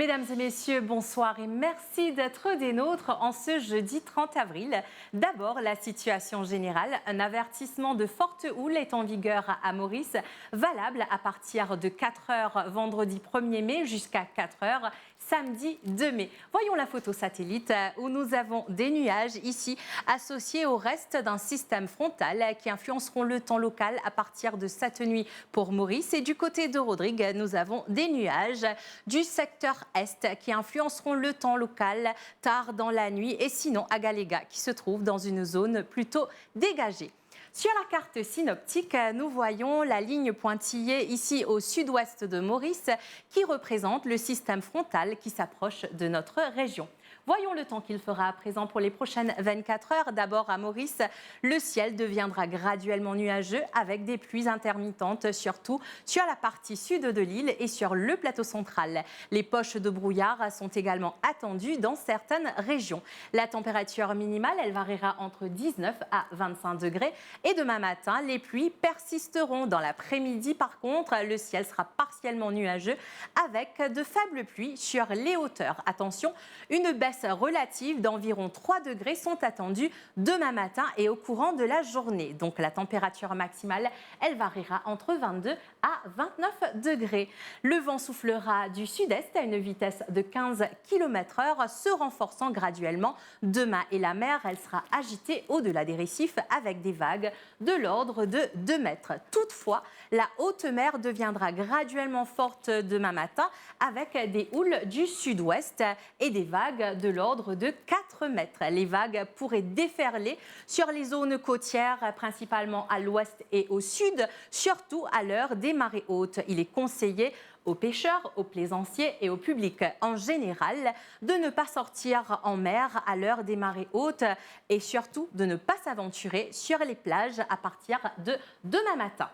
Mesdames et messieurs, bonsoir et merci d'être des nôtres en ce jeudi 30 avril. D'abord, la situation générale. Un avertissement de forte houle est en vigueur à Maurice, valable à partir de 4h vendredi 1er mai jusqu'à 4h samedi 2 mai. Voyons la photo satellite où nous avons des nuages ici associés au reste d'un système frontal qui influenceront le temps local à partir de cette nuit pour Maurice. Et du côté de Rodrigue, nous avons des nuages du secteur est qui influenceront le temps local tard dans la nuit et sinon à Galéga qui se trouve dans une zone plutôt dégagée. Sur la carte synoptique, nous voyons la ligne pointillée ici au sud-ouest de Maurice qui représente le système frontal qui s'approche de notre région. Voyons le temps qu'il fera à présent pour les prochaines 24 heures. D'abord à Maurice, le ciel deviendra graduellement nuageux avec des pluies intermittentes, surtout sur la partie sud de l'île et sur le plateau central. Les poches de brouillard sont également attendues dans certaines régions. La température minimale, elle variera entre 19 à 25 degrés. Et demain matin, les pluies persisteront. Dans l'après-midi, par contre, le ciel sera partiellement nuageux avec de faibles pluies sur les hauteurs. Attention, une baisse relative d'environ 3 degrés sont attendues demain matin et au courant de la journée. Donc la température maximale, elle variera entre 22 à 29 degrés. Le vent soufflera du sud-est à une vitesse de 15 km/h, se renforçant graduellement demain. Et la mer, elle sera agitée au-delà des récifs avec des vagues de l'ordre de 2 mètres. Toutefois, la haute mer deviendra graduellement forte demain matin avec des houles du sud-ouest et des vagues de l'ordre de 4 mètres. Les vagues pourraient déferler sur les zones côtières, principalement à l'ouest et au sud, surtout à l'heure des marées hautes. Il est conseillé aux pêcheurs, aux plaisanciers et au public en général de ne pas sortir en mer à l'heure des marées hautes et surtout de ne pas s'aventurer sur les plages à partir de demain matin.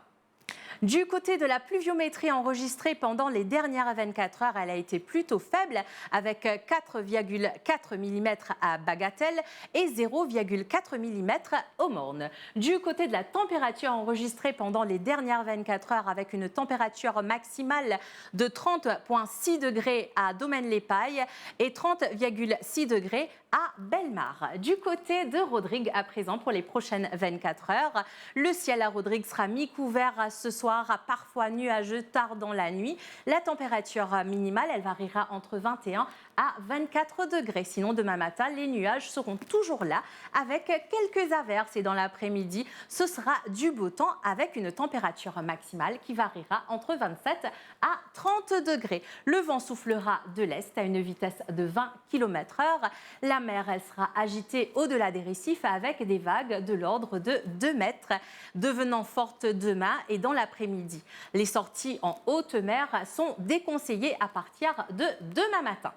Du côté de la pluviométrie enregistrée pendant les dernières 24 heures, elle a été plutôt faible avec 4,4 mm à Bagatelle et 0,4 mm au Morne. Du côté de la température enregistrée pendant les dernières 24 heures avec une température maximale de 30,6 degrés à Domaine-les-Pailles et 30,6 degrés à Bellemare. Du côté de Rodrigue à présent pour les prochaines 24 heures, le ciel à Rodrigue sera mi-couvert ce soir, parfois nuageux tard dans la nuit. La température minimale, elle variera entre 21 à 24 degrés. Sinon, demain matin, les nuages seront toujours là avec quelques averses. Et dans l'après-midi, ce sera du beau temps avec une température maximale qui variera entre 27 à 30 degrés. Le vent soufflera de l'est à une vitesse de 20 km/h. La mer, elle sera agitée au-delà des récifs avec des vagues de l'ordre de 2 mètres, devenant fortes demain et dans l'après-midi. Les sorties en haute mer sont déconseillées à partir de demain matin.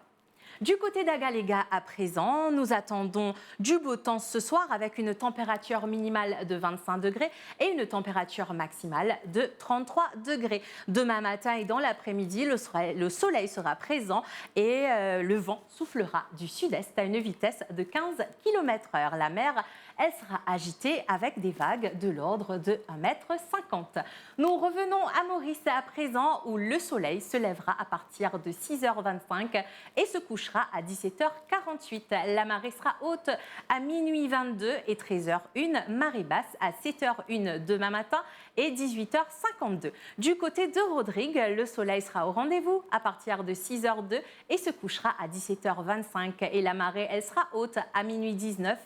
Du côté d'Agaléga à présent, nous attendons du beau temps ce soir avec une température minimale de 25 degrés et une température maximale de 33 degrés. Demain matin et dans l'après-midi, le soleil sera présent et le vent soufflera du sud-est à une vitesse de 15 km/h. La mer, elle sera agitée avec des vagues de l'ordre de 1,50 m. Nous revenons à Maurice à présent où le soleil se lèvera à partir de 6h25 et se couchera à 17h48. La marée sera haute à minuit 22 et 13h01. Marée basse à 7h01 demain matin et 18h52. Du côté de Rodrigue, le soleil sera au rendez-vous à partir de 6h02 et se couchera à 17h25. Et la marée, elle sera haute à minuit 19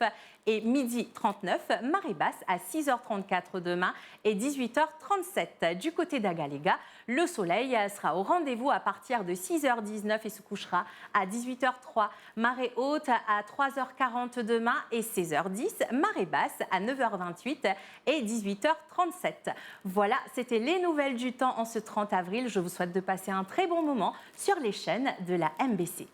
et midi 39. Marée basse à 6h34 demain et 18h37. Du côté d'Agaléga, le soleil sera au rendez-vous à partir de 6h19 et se couchera à 18h03. Marée haute à 3h40 demain et 16h10. Marée basse à 9h28 et 18h37. Voilà, c'était les nouvelles du temps en ce 30 avril. Je vous souhaite de passer un très bon moment sur les chaînes de la MBC.